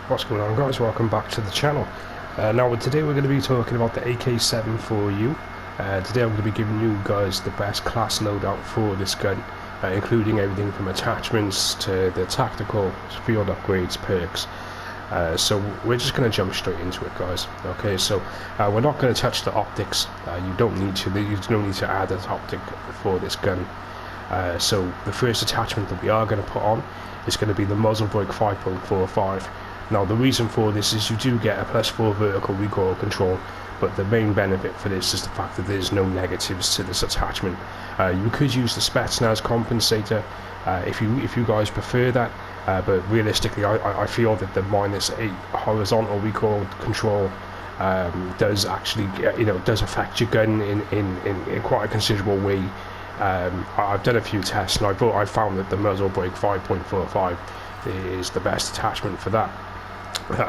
What's going on, guys? Welcome back to the channel. Now today we're going to be talking about the AK74u. Today I'm going to be giving you guys the best class loadout for this gun, including everything from attachments to the tactical, field upgrades, perks. So we're just going to jump straight into it, guys. Okay, so we're not going to touch the optics. You don't need to. There's no need to add an optic for this gun. So the first attachment that we are going to put on is going to be the muzzle brake 5.45. Now the reason for this is you do get a +4 vertical recoil control, but the main benefit for this is the fact that there's no negatives to this attachment. You could use the Spetsnaz compensator if you guys prefer that, but realistically I feel that the -8 horizontal recoil control does actually does affect your gun in quite a considerable way. I've done a few tests and I found that the muzzle brake 5.45 is the best attachment for that.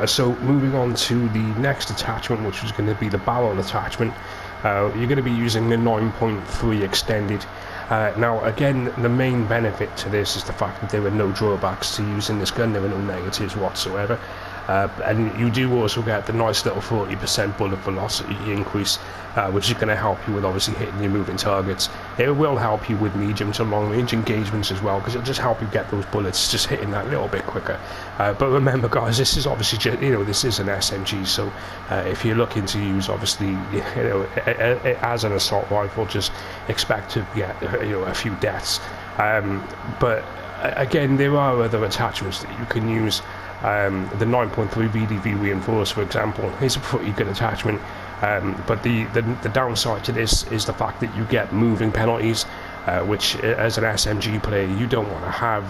So moving on to the next attachment, which is going to be the barrel attachment, you're going to be using the 9.3 extended. Now again, the main benefit to this is the fact that there are no drawbacks to using this gun. There are no negatives whatsoever, and you do also get the nice little 40% bullet velocity increase, which is going to help you with obviously hitting your moving targets. It will help you with medium to long range engagements as well, because it'll just help you get those bullets just hitting that little bit quicker. But remember, guys, this is obviously just, this is an SMG, so if you're looking to use obviously as an assault rifle, just expect to get a few deaths. But again, there are other attachments that you can use. The 9.3 VDV reinforced, for example, is a pretty good attachment, but the downside to this is the fact that you get moving penalties, which as an SMG player you don't want to have.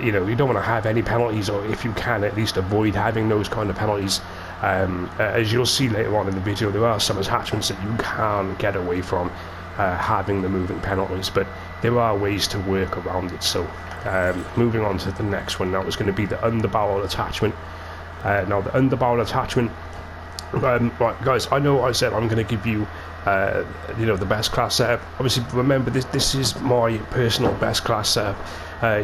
You don't want to have any penalties, or if you can, at least avoid having those kind of penalties. As you'll see later on in the video, there are some attachments that you can get away from having the moving penalties, but there are ways to work around it. So moving on to the next one now is going to be the underbarrel attachment. Now the underbarrel attachment, right guys, I know I said I'm going to give you the best class setup. Obviously remember, this is my personal best class setup.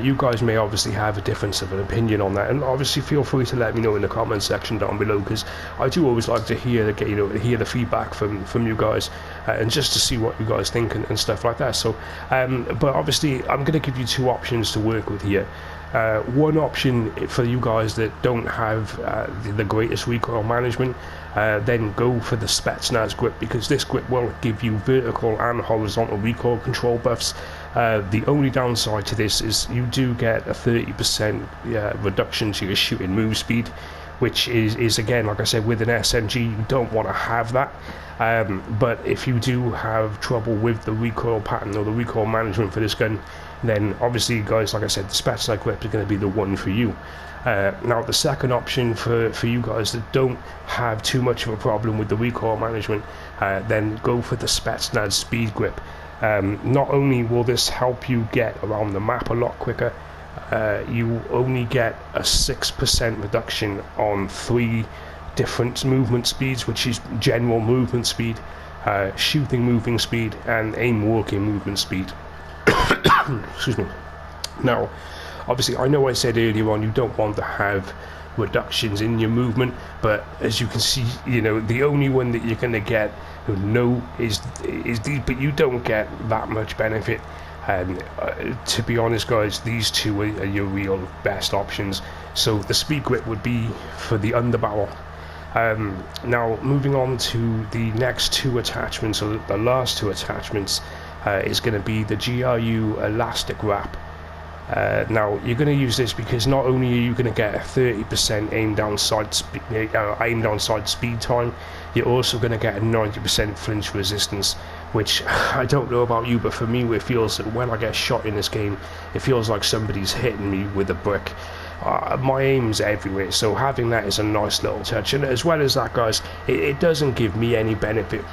You guys may obviously have a difference of an opinion on that, and obviously feel free to let me know in the comment section down below, because I do always like to hear the feedback from you guys, and just to see what you guys think and stuff like that. So but obviously I'm going to give you two options to work with here. One option for you guys that don't have the greatest recoil management, then go for the Spetsnaz grip, because this grip will give you vertical and horizontal recoil control buffs. The only downside to this is you do get a 30% reduction to your shooting move speed, which is again, like I said, with an SMG you don't want to have that. But if you do have trouble with the recoil pattern or the recoil management for this gun, then obviously, guys, like I said, the Spetsnaz grip is going to be the one for you. Now the second option for you guys that don't have too much of a problem with the recoil management, then go for the Spetsnaz speed grip. Not only will this help you get around the map a lot quicker, you only get a 6% reduction on 3 different movement speeds, which is general movement speed, shooting moving speed, and aim walking movement speed. Excuse me. Now obviously I know I said earlier on you don't want to have reductions in your movement, but as you can see, the only one that you're going to get is these, but you don't get that much benefit. And to be honest, guys, these two are your real best options. So the speed grip would be for the underbarrel. Now moving on to the next two attachments, or the last two attachments, is going to be the GRU elastic wrap. Now you're going to use this because not only are you going to get a 30% aim down sight speed time, you're also going to get a 90% flinch resistance, which I don't know about you, but for me it feels that when I get shot in this game, it feels like somebody's hitting me with a brick. My aim's everywhere, so having that is a nice little touch. And as well as that, guys, it doesn't give me any benefit,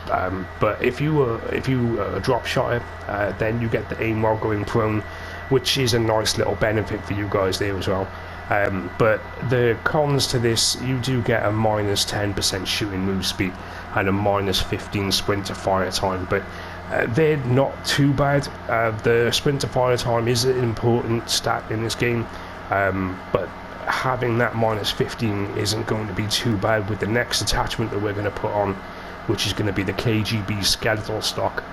but if you drop shot it, then you get the aim while going prone, which is a nice little benefit for you guys there as well. But the cons to this, you do get a -10% shooting move speed and a -15 sprint to fire time, but they're not too bad. The sprint to fire time is an important stat in this game, but having that -15 isn't going to be too bad with the next attachment that we're going to put on, which is going to be the Kgb Skeletal Stock.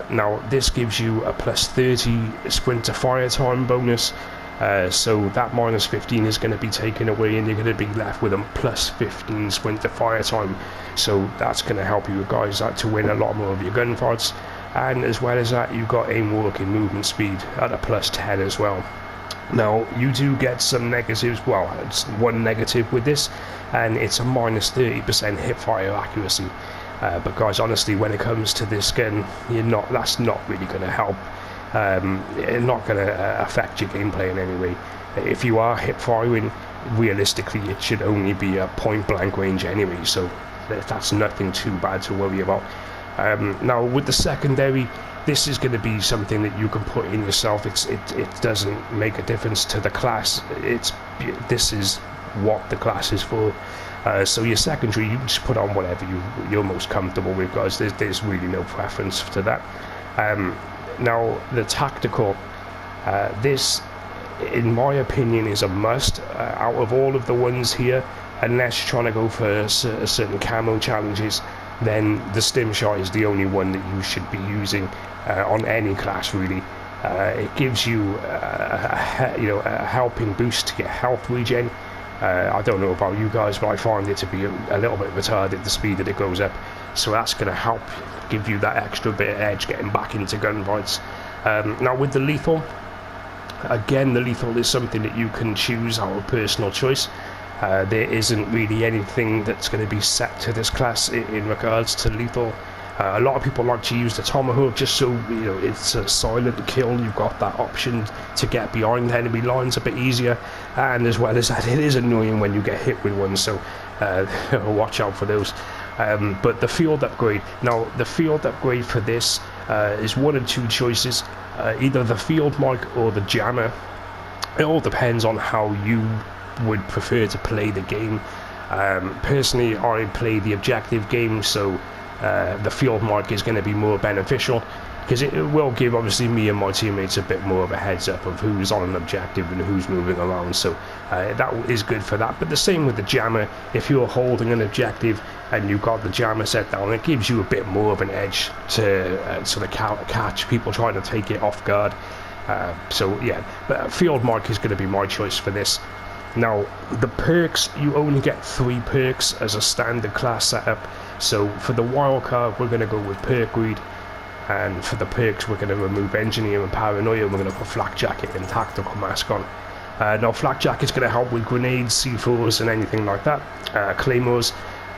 Now this gives you a +30 sprint to fire time bonus, so that -15 is going to be taken away and you're going to be left with a +15 sprint to fire time, so that's going to help you guys out to win a lot more of your gunfights. And as well as that, you've got aim walking movement speed at a +10 as well. Now you do get some negatives. Well, it's one negative with this, and it's a -30% hip fire accuracy. But guys, honestly, when it comes to this gun, that's not really going to help. It's not going to affect your gameplay in any way. If you are hip firing, realistically, it should only be a point blank range anyway, so that's nothing too bad to worry about. Now with the secondary, this is going to be something that you can put in yourself. It doesn't make a difference to the class. This is what the class is for. So your secondary, you just put on whatever you're most comfortable with, guys. There's really no preference to that. Now the tactical, this, in my opinion, is a must out of all of the ones here. Unless you're trying to go for certain camo challenges, then the stim shot is the only one that you should be using on any class, really. It gives you a helping boost to your health regen. I don't know about you guys, but I find it to be a little bit retarded, the speed that it goes up, so that's going to help give you that extra bit of edge getting back into gunfights. Now with the lethal, again, the lethal is something that you can choose out of personal choice. There isn't really anything that's going to be set to this class in regards to lethal. A lot of people like to use the tomahawk just so it's a silent kill. You've got that option to get behind enemy lines a bit easier, and as well as that, it is annoying when you get hit with one, so watch out for those. But the field upgrade, now the field upgrade for this is one of two choices, either the field mic or the jammer. It all depends on how you would prefer to play the game. Personally, I play the objective game, so the field mic is going to be more beneficial, because it will give obviously me and my teammates a bit more of a heads up of who's on an objective and who's moving around, so that is good for that. But the same with the jammer. If you're holding an objective and you've got the jammer set down, it gives you a bit more of an edge to sort of catch people trying to take it off guard. So yeah, but field mic is going to be my choice for this. Now the perks, you only get 3 perks as a standard class setup. So for the wildcard, we're going to go with perk greed, and for the perks we're going to remove engineer and paranoia, and we're going to put flak jacket and tactical mask on. Now flak jacket is going to help with grenades, C4s and anything like that, claymores.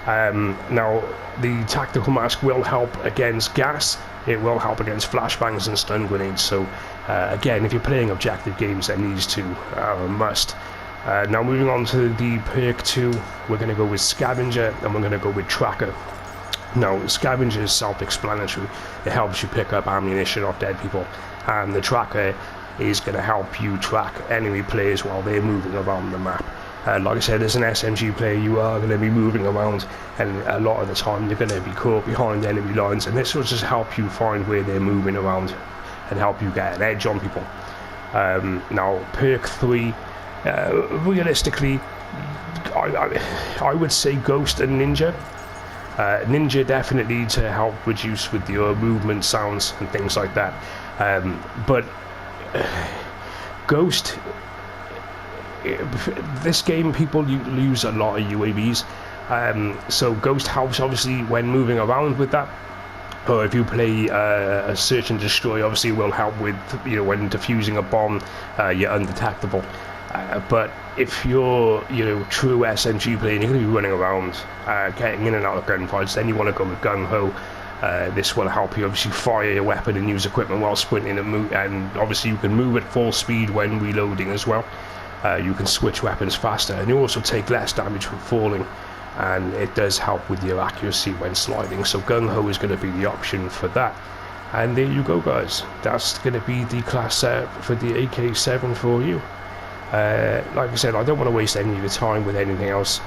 Now the tactical mask will help against gas, it will help against flashbangs and stun grenades, so again, if you're playing objective games, then these two are a must. Now moving on to the perk 2, we're going to go with Scavenger, and we're going to go with Tracker. Now Scavenger is self-explanatory. It helps you pick up ammunition off dead people, and the Tracker is going to help you track enemy players while they're moving around the map. Like I said, as an SMG player, you are going to be moving around, and a lot of the time you're going to be caught behind enemy lines, and this will just help you find where they're moving around and help you get an edge on people. Now perk 3, realistically, I would say Ghost and Ninja. Ninja definitely to help reduce with your movement sounds and things like that, but Ghost, this game people use a lot of UAVs, so Ghost helps obviously when moving around with that. Or if you play a search and destroy, obviously it will help with when defusing a bomb, you're undetectable. But if you're true SMG player and you're going to be running around getting in and out of gunfights, then you want to go with Gung Ho. This will help you obviously fire your weapon and use equipment while sprinting, and obviously you can move at full speed when reloading as well. You can switch weapons faster, and you also take less damage from falling, and it does help with your accuracy when sliding, so Gung Ho is going to be the option for that. And there you go, guys, that's going to be the class setup for the AK74u. Like I said, I don't want to waste any of your time with anything else.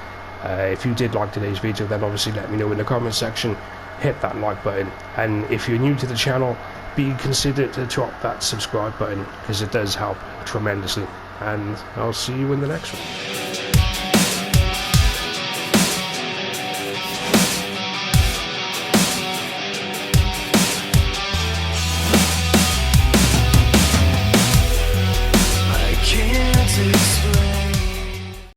If you did like today's video, then obviously let me know in the comment section. hit that like button, and if you're new to the channel, be considered to drop that subscribe button, because it does help tremendously. And I'll see you in the next one.